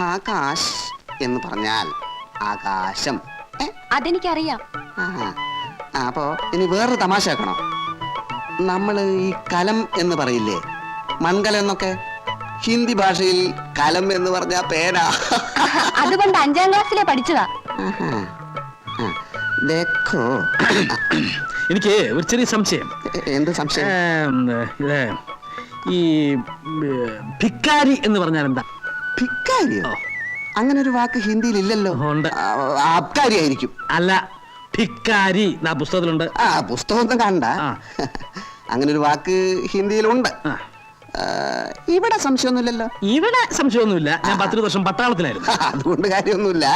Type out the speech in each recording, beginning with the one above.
ആകാശ് എന്ന് പറഞ്ഞാൽ ആകാശം. അതെനിക്കറിയാം. അപ്പോ ഇനി വേറൊരു തമാശ ആക്കണോ? നമ്മള് ഈ കലം എന്ന് പറയില്ലേ, മൺകലം എന്നൊക്കെ, ഹിന്ദി ഭാഷയിൽ കലം എന്ന് പറഞ്ഞ പേന. അതുകൊണ്ട് 5ാം ക്ലാസ്സിലെ പഠിച്ചതാ. എനിക്ക് ഒരു ചെറിയ സംശയം. എന്ത് സംശയം? ഈ ഭിക്കാരി എന്ന് പറഞ്ഞാൽ എന്താ? ഭിക്കാരിയോ? അങ്ങനെ ഒരു വാക്ക് ഹിന്ദിയിൽ ഇല്ലല്ലോ. അബ്കാരി ആയിരിക്കും. അല്ല, ഭിക്കാരി പുസ്തകത്തിലുണ്ട്. പുസ്തകമൊന്നും കാണണ്ട. അങ്ങനെ ഒരു വാക്ക് ഹിന്ദിയിലുണ്ട്. ഇവിടെ സംശയമൊന്നുമില്ലല്ലോ. ഇവിടെ സംശയമൊന്നുമില്ല. ഞാൻ 10 വർഷം പട്ടാളത്തിലായിരുന്നു. അതുകൊണ്ട് കാര്യമൊന്നുമില്ല.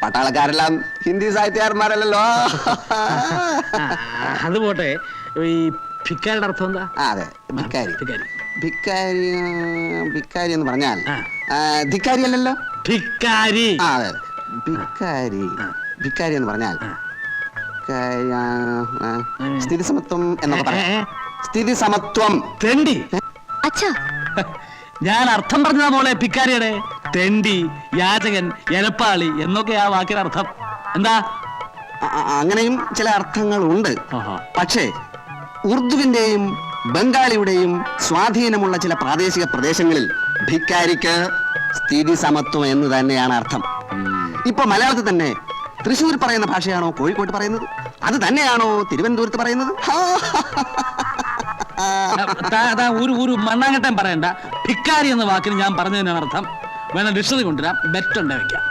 പട്ടാളക്കാരെല്ലാം ഹിന്ദി സാഹിത്യകാരന്മാരല്ലോ. അത് പോട്ടെ, ഈ ഭിക്കാരിയുടെ അർത്ഥം എന്താ? അതെ, ഭിക്കാരി. ഭിക്കാരി ഭിക്കാരി എന്ന് പറഞ്ഞാൽ ധിക്കാരി അല്ലല്ലോ. ഭിക്കാരി. അതെ, ഭിക്കാരി. ഭിക്കാരി എന്ന് പറഞ്ഞാൽ സ്ഥിതി സമത്വം എന്നൊക്കെ പറയാം. സ്ഥിതി സമത്വം. തെണ്ടി. അച്ഛാ, ഞാൻ അർത്ഥം പറഞ്ഞതാ മോളെ. ഭിക്കാരിയുടെ തെണ്ടി, യാചകൻ, എലപ്പാളി എന്നൊക്കെ ആ വാക്കിന് അർത്ഥം. എന്താ? അങ്ങനെയും ചില അർത്ഥങ്ങളുണ്ട്. പക്ഷേ ഉറുദുവിന്റെയും ബംഗാളിയുടെയും സ്വാധീനമുള്ള ചില പ്രാദേശിക പ്രദേശങ്ങളിൽ ഭിക്കാരിക്ക് സ്ഥിതി സമത്വം എന്ന് തന്നെയാണ് അർത്ഥം. ഇപ്പൊ മലയാളത്തിൽ തന്നെ തൃശ്ശൂർ പറയുന്ന ഭാഷയാണോ കോഴിക്കോട്ട് പറയുന്നത്? അത് തന്നെയാണോ തിരുവനന്തപുരത്ത് പറയുന്നത്? ഒരു മണ്ണാങ്കട്ടം പറയണ്ട. ഭിക്കാരി എന്ന വാക്കിന് ഞാൻ പറഞ്ഞതിനാണ് അർത്ഥം. വേണം ഡിക്ഷണറി കൊണ്ടുവരാം, ബെറ്റുണ്ട് വെക്കാം.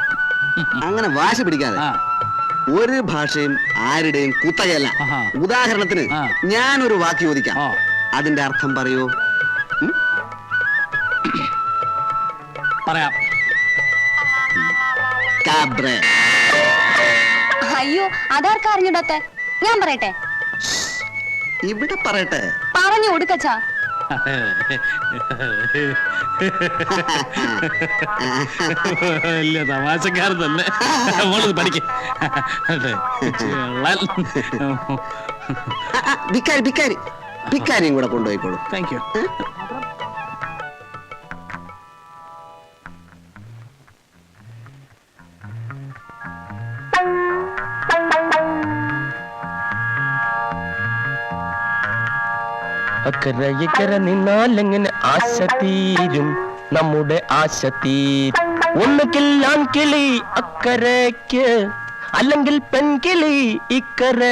അങ്ങനെ വാശി പിടിക്കാതെ. ഒരു ഭാഷയും ആരുടെയും കുത്തകയല്ല. ഉദാഹരണത്തിന് ഞാനൊരു വാക്ക് ചോദിക്കാം, അതിന്റെ അർത്ഥം പറയൂ. പറയാം. അയ്യോ, അതാർക്കാ അറിഞ്ഞൂടാത്തെ? ഞാൻ പറയട്ടെ? ഇവിടെ പറയട്ടെ. പറഞ്ഞു കൊടുക്കച്ചാ. വലിയ തമാശക്കാരൻ തന്നെ. പഠിക്ക. ഭിക്കാരി ഭിക്കാരി ഭിക്കാരിയും കൂടെ കൊണ്ടുപോയിക്കോളൂ. Thank you. അക്കരെ ഇക്കരെ നിന്നാലെങ്ങനെ ആശ തീരും, നമ്മുടെ ആശ തീരും. ഒന്നുകിൽ ആൺകിളി അക്കരയ്ക്ക്, അല്ലെങ്കിൽ പെൺകിളി ഇക്കരെ.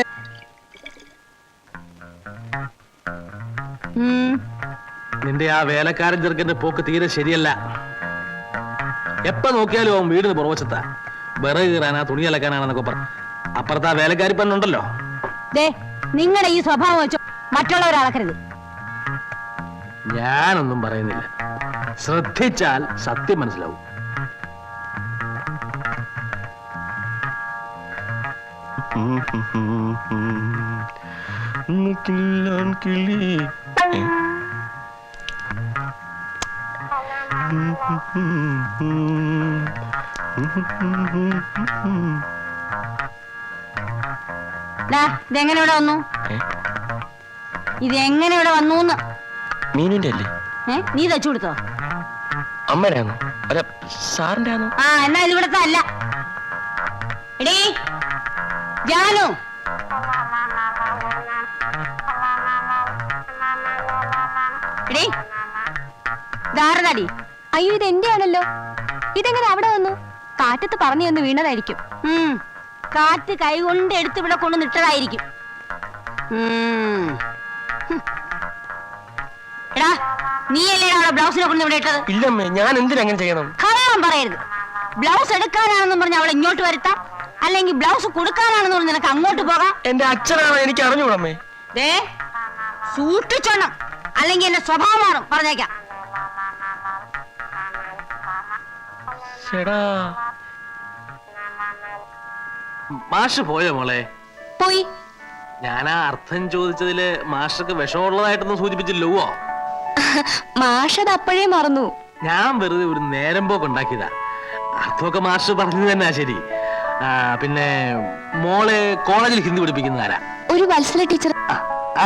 നിന്റെ ആ വേലക്കാരൻ ചെറുക്കന്റെ പോക്ക് തീരെ ശരിയല്ല. എപ്പ നോക്കിയാലും അവൻ വീടിന് പുറവശത്താ. വിറക് കീറാനാ, തുണി അലക്കാനാണെന്നൊക്കെ പറ. അപ്പുറത്ത് ആ വേലക്കാരി പെണ്ണുണ്ടല്ലോ. നിങ്ങളുടെ ഈ സ്വഭാവം വെച്ചോ മറ്റുള്ളവരളക്കരുത്. ഞാനൊന്നും പറയുന്നില്ല. ശ്രദ്ധിച്ചാൽ സത്യം മനസ്സിലാവും. ഇതെങ്ങനെ ഇവിടെ വന്നു? ഇതെങ്ങനെ ഇവിടെ വന്നു? മീനിന്റെ അല്ലേ? നീ തച്ചു കൊടുത്തോ? അമ്മയുടെ ആണോ? അല്ല, സാറിന്റെ ആണോ? എന്നാ ഇത് ഇവിടത്തെ അല്ല. എടീ ജാനു, എടീ ധാരണടി. അയ്യോ, ഇത് എന്റെ ആണല്ലോ. ഇതെങ്ങനെ അവിടെ വന്നു? കാറ്റത്ത് പറഞ്ഞു എന്ന് വീണതായിരിക്കും. കാറ്റ് കൈകൊണ്ട് എടുത്ത് ഇവിടെ കൊണ്ട് നിട്ടതായിരിക്കും. എടാ, നീയല്ലേ അവിടെ ബ്ലൗസിനെ കൊണ്ട് ഇവിടെ ഇട്ടത്? ഇല്ലമ്മേ, ഞാൻ എന്തിനങ്ങനെ ചെയ്യണം? കള്ളം പറയരുത്. ബ്ലൗസ് എടുക്കാനാണെന്നും പറഞ്ഞ് അവളെ ഇങ്ങോട്ട് വരുത്താം, അല്ലെങ്കിൽ ബ്ലൗസ് കൊടുക്കാനാണെന്ന് പറഞ്ഞ് നിനക്ക് അങ്ങോട്ട് പോകാം. എന്റെ അച്ഛനാണ്, എനിക്ക് അറിഞ്ഞൂടമ്മേ. സൂക്ഷിച്ചോണം, അല്ലെങ്കിൽ എന്റെ സ്വഭാവം മാറും, പറഞ്ഞേക്കാം. മാഷ് പോയോ മോളെ? പോയി. ഞാനാ അർത്ഥം ചോദിച്ചതില് മാഷക്ക് വിഷമുള്ളതായിട്ടൊന്നും സൂചിപ്പിച്ചില്ലോ? മാഷത് അപ്പോഴേ മറന്നു. ഞാൻ വെറുതെ ഒരു നേരം പോക്ക് ഉണ്ടാക്കിയതാ. അർത്ഥമൊക്കെ മാഷ് പറഞ്ഞു തന്നെ ശരി. പിന്നെ മോളെ കോളേജിൽ ഹിന്ദി പഠിപ്പിക്കുന്ന ആരാ? ഒരു വത്സല ടീച്ചർ.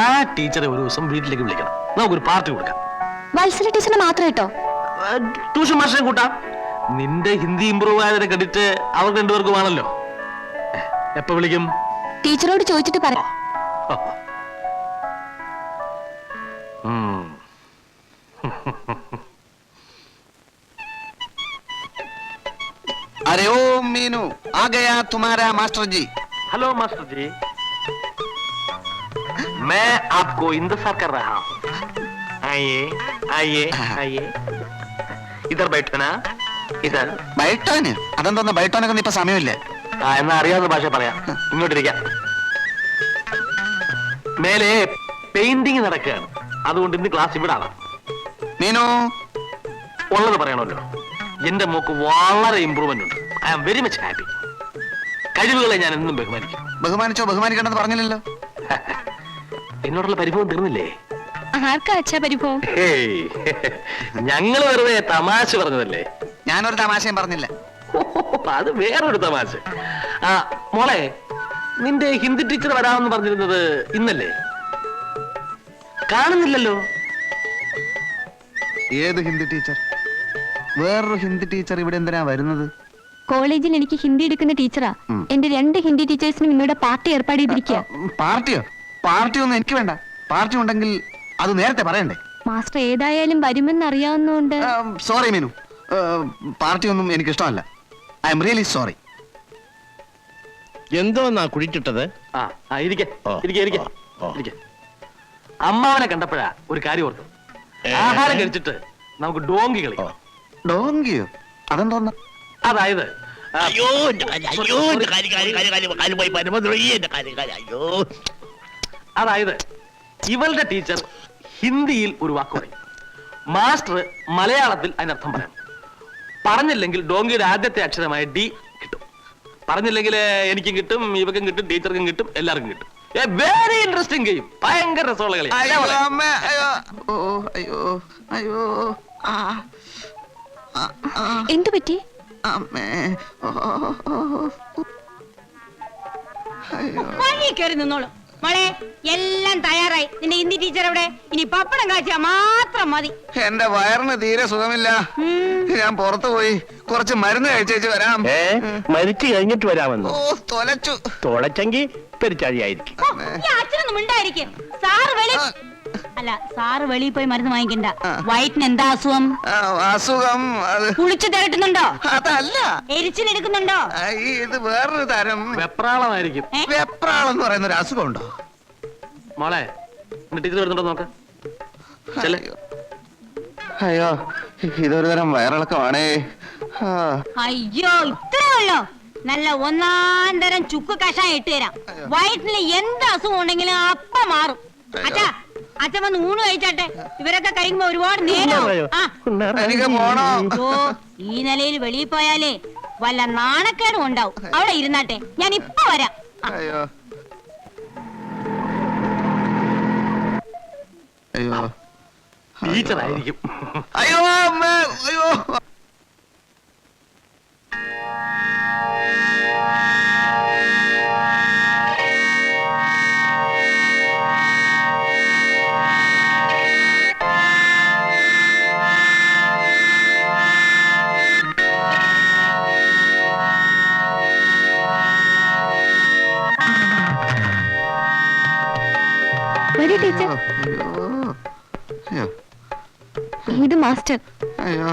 ആ ടീച്ചറെ ഒരു ദിവസം വീട്ടിലേക്ക് വിളിക്കണം, നമുക്കൊരു പാർട്ടി കൊടുക്കാം. വത്സല ടീച്ചറിനെ മാത്രം കേട്ടോ? ട്യൂഷൻ മാഷിനെ കൂട്ടാം. നിന്റെ ഹിന്ദി ഇമ്പ്രൂവ് ആയതിനെ ക്രെഡിറ്റ് അവർക്ക് രണ്ടുപേർക്കുമാണല്ലോ. എപ്പോ വിളിക്കും? ടീച്ചറോട് ചോദിച്ചിട്ട് പറ. अरे ओ मीनू, आ गया तुम्हारा मास्टर जी. हेलो मास्टर जी, मैं आपको इंतजार कर रहा हूँ. आइए आइए आइए, इधर बैठो ना, इधर. ബൈട്ടോന് അതെന്തോന്ന്? ബൈട്ടോനൊക്കെ ഇപ്പൊ സമയമില്ലേ? എന്നാ അറിയാവുന്ന ഭാഷ പറയാം. ഇങ്ങോട്ടിരിക്കാം. മേലെ പെയിന്റിങ് നടക്കുകയാണ്, അതുകൊണ്ട് ഇന്ന് ക്ലാസ് ഇവിടെ ആവാം. മീനു, ഉള്ളത് പറയണമല്ലോ. എന്റെ മോക്ക് വളരെ ഇമ്പ്രൂവ്മെന്റ് ഉണ്ട്. I am very much happy. കഴിവുകളെ ഞാൻ എന്നും ബഹുമാനിക്കും. ബഹുമാനിക്കണ്ടെന്ന് പറഞ്ഞില്ലല്ലോ. എന്നോടുള്ള പരിഭവം തീർന്നില്ലേ? ആർക്കാ അച്ഛാ പരിഭവം? ഞങ്ങൾ വെറുതെ തമാശ പറഞ്ഞതല്ലേ. ഞാനൊരു തമാശയും പറഞ്ഞില്ല. അത് വേറൊരു തമാശ. ആ മോളെ, നിന്റെ ഹിന്ദി ടീച്ചർ വരാമെന്ന് പറഞ്ഞിരുന്നത് ഇന്നല്ലേ? കാണുന്നില്ലല്ലോ. ഏത് ഹിന്ദി ടീച്ചർ? വേറൊരു ഹിന്ദി ടീച്ചർ ഇവിടെ എന്തിനാ വരുന്നത്? കോളേജിൽ എനിക്ക് ഹിന്ദി എടുക്കുന്ന ടീച്ചറാ. എന്റെ 2 ഹിന്ദി ടീച്ചേഴ്സിനും ഇന്നിവിടെ പാർട്ടി ഏർപ്പാട് ചെയ്തിരിക്കുക. പാർട്ടിയോ? പാർട്ടിയൊന്നും എനിക്ക് വേണ്ട. പാർട്ടി ഉണ്ടെങ്കിൽ അത് നേരത്തെ പറയണ്ടേ? മാസ്റ്റർ ഏതായാലും വരുമെന്ന് അറിയാവുന്നതുകൊണ്ട്. സോറി മീനു, പാർട്ടിയൊന്നും എനിക്ക് ഇഷ്ടമല്ല. I am really sorry. എന്തോന്നാ കുഴിച്ചിട്ടത്? അമ്മാവനെ കണ്ടപ്പോഴാ ഒരു കാര്യം ഓർത്തു. ആഹാരം കഴിച്ചിട്ട് നമുക്ക് ഡോങ്കി കളി. ഡോങ്കിയോ? അതെന്തോന്ന? അതായത് അതായത് ഇവളുടെ ടീച്ചർ ഹിന്ദിയിൽ ഒരു വാക്ക് പറയും, മാസ്റ്റർ മലയാളത്തിൽ അതിനർത്ഥം പറയണം. പറഞ്ഞില്ലെങ്കിൽ ഡോങ്കിയുടെ ആദ്യത്തെ അക്ഷരമായ ഡി കിട്ടും. പറഞ്ഞില്ലെങ്കിൽ എനിക്കും കിട്ടും, ഇവക്കും കിട്ടും, ടീച്ചർക്കും കിട്ടും, എല്ലാവർക്കും കിട്ടും. Very interesting game. ഭയങ്കര രസമുള്ള കളി. എന്തു പറ്റി? വഴി കയറി നിന്നോളൂ മോളെ. എല്ലാം തയ്യാറായി. നിന്റെ ഹിന്ദി ടീച്ചർ എവിടെ? ഇനി പപ്പടം കാച്ചിയാ മാത്രം മതി. എന്റെ വയറിന് തീരെ സുഖമില്ല. ഞാൻ പുറത്തു പോയി കുറച്ച് മരുന്ന് കഴിച്ചേച്ച് വരാം. മരിച്ചു കഴിഞ്ഞിട്ട് വരാമെന്ന്? ഓ, തൊലച്ചു. തൊളച്ചെങ്കിൽ പെരിച്ചാഴിയായിരിക്കും. ഈ അച്ഛനൊന്നും മിണ്ടായിരിക്കും. സാറ് വെളിയിൽ പോയി മരുന്ന് വാങ്ങിക്കണ്ട. വയറ്റിന് എന്താ അസുഖം? അസുഖം കുളിച്ചു തിരട്ടുന്നുണ്ടോ? അതല്ല, എരിച്ചിലെടുക്കുന്നുണ്ടോ? ഇത് വേറൊരു തരം വെപ്രാളമായിരിക്കും. വെപ്രാളെന്ന് പറയുന്ന ഒരു അസുഖം ഉണ്ടോ മോളെ? ടീച്ചർ വരുന്നുണ്ടോ നോക്ക. അയ്യോ, ഇതൊരു തരം വയറിളക്കമാണേ. അയ്യോ, ഇത്രേ ഉള്ളോ? നല്ല 1-ാം തരം ചുക്ക് കഷായം ഇട്ട് തരാം. വയറ്റില് എന്ത് അസുഖം ഉണ്ടെങ്കിലും അപ്പ മാറും. അച്ഛാ, അച്ഛൻ വന്ന് ഊണ് കഴിച്ചാട്ടെ. ഇവരൊക്കെ കഴിയുമ്പോ ഒരുപാട് നേരം. എനിക്ക് പോണോ? ഈ നിലയിൽ വെളിയിൽ പോയാലേ വല്ല നാണക്കേടും ഉണ്ടാവും. അവിടെ ഇരുന്നാട്ടെ, ഞാൻ ഇപ്പൊ വരാം. അയ്യോ അയ്യോ ടീച്ചറായിരിക്കും. അയ്യോ അമ്മ, അയ്യോ. വരൂ ടീച്ചർ. അയ്യോ ഇത് മാസ്റ്റർ. അയ്യോ.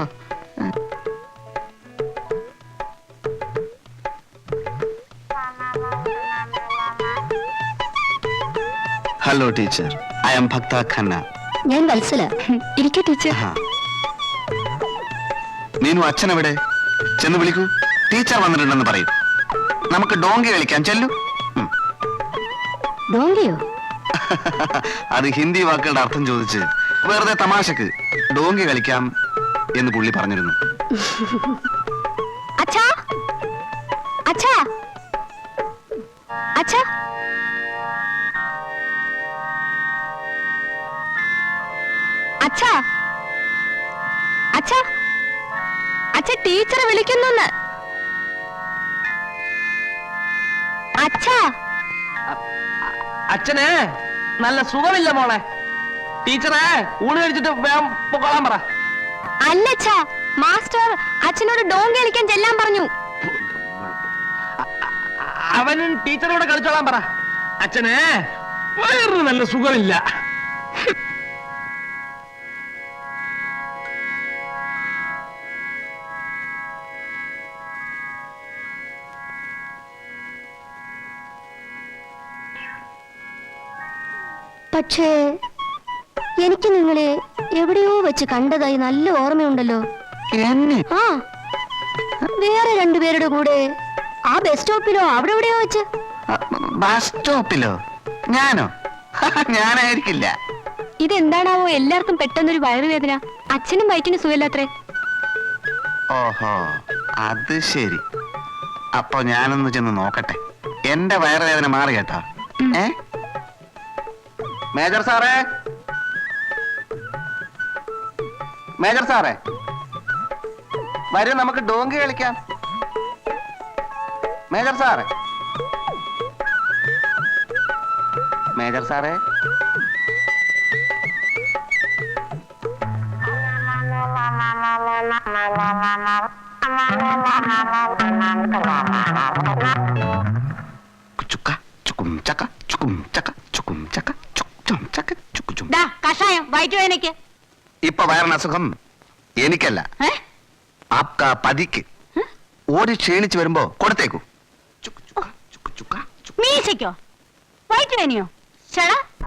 ഹലോ ടീച്ചർ, ഐ ആം ഭക്ത ഖന്ന. ഞാൻ വത്സല. ഇരിക്കൂ ടീച്ചർ. മീനു, അച്ഛനെവിടെ? ചെന്ന് വിളിക്കൂ. ടീച്ചർ വന്നിട്ടുണ്ടെന്ന് പറയും. നമുക്ക് ഡോങ്കി കളിക്കാം. ചെല്ലു. ഡോങ്കിയോ? അത് ഹിന്ദി വാക്കുകളുടെ അർത്ഥം ചോദിച്ച് വെറുതെ തമാശക്ക് ഡോങ്കി കളിക്കാം എന്ന് പുള്ളി പറഞ്ഞിരുന്നു. അച്ഛാ, അച്ഛാ, അച്ഛാ. അച്ഛാ, അച്ഛാ, അച്ഛ ടീച്ചറെ വിളിക്കുന്നു. അച്ഛാ. അച്ഛന് നല്ല സുഖമില്ല മോളെ. ടീച്ചറെ ഊണ് കഴിച്ചിട്ട് വേഗം പൊക്കോളാൻ പറ. അല്ലച്ചാ, മാസ്റ്റർ അച്ഛനോട് ഡോങ്കി കളിക്കാൻ ചെല്ലാൻ പറഞ്ഞു. അവനും ടീച്ചറോട് കളിച്ചോളാൻ പറ. അച്ഛന് വയറിന് നല്ല സുഖമില്ല. പക്ഷേ എനിക്ക് നിങ്ങളെ എവിടെയോ വെച്ച് കണ്ടതായി നല്ല ഓർമ്മയുണ്ടല്ലോ. എന്നെ ആ, വേറെ രണ്ടുപേരുടെ കൂടെ ആ ബസ് സ്റ്റോപ്പിലോ അവിടെ എവിടെയോ വെച്ച്. ബസ് സ്റ്റോപ്പിലോ? ഞാനോ? ഞാനായിരിക്കില്ല. ഇതെന്താണാവോ എല്ലാവർക്കും പെട്ടെന്നൊരു വയറുവേദന? അച്ഛനും വയറ്റിന് സുഖമില്ലാത്രേ. ഓഹോ, അത് ശരി. അപ്പൊ ഞാനൊന്ന് ചെന്ന് നോക്കട്ടെ. എന്റെ വയറുവേദന മാറി കേട്ടോ. ഏ മേജർ സാറേ, മേജർ സാറേ, വരൂ നമുക്ക് ഡോങ്കി കളിക്കാം. മേജർ സാറേ, മേജർ സാറേ, ചുക്ക ചുക്കും ചക്ക ചുക്കും ചക്ക ചുക്കും ചക്ക ചുക്കും ചക്ക ചുക്കു ചും. ദാ കഷായം വയറ്റുവേദനയ്ക്ക്. ഇപ്പൊ വയറിന് അസുഖം എനിക്കല്ല, ഏ? ആപ്കാ പതിക്ക്. ഓടി ക്ഷീണിച്ച് വരുമ്പോ കൊടുത്തേക്കൂ. ചുക്ക് ചുക്ക ചുക്ക് ചുക്ക ചുക്ക്. മീശയ്ക്കോ? വയറ്റുവേദനയോ? ചേടാ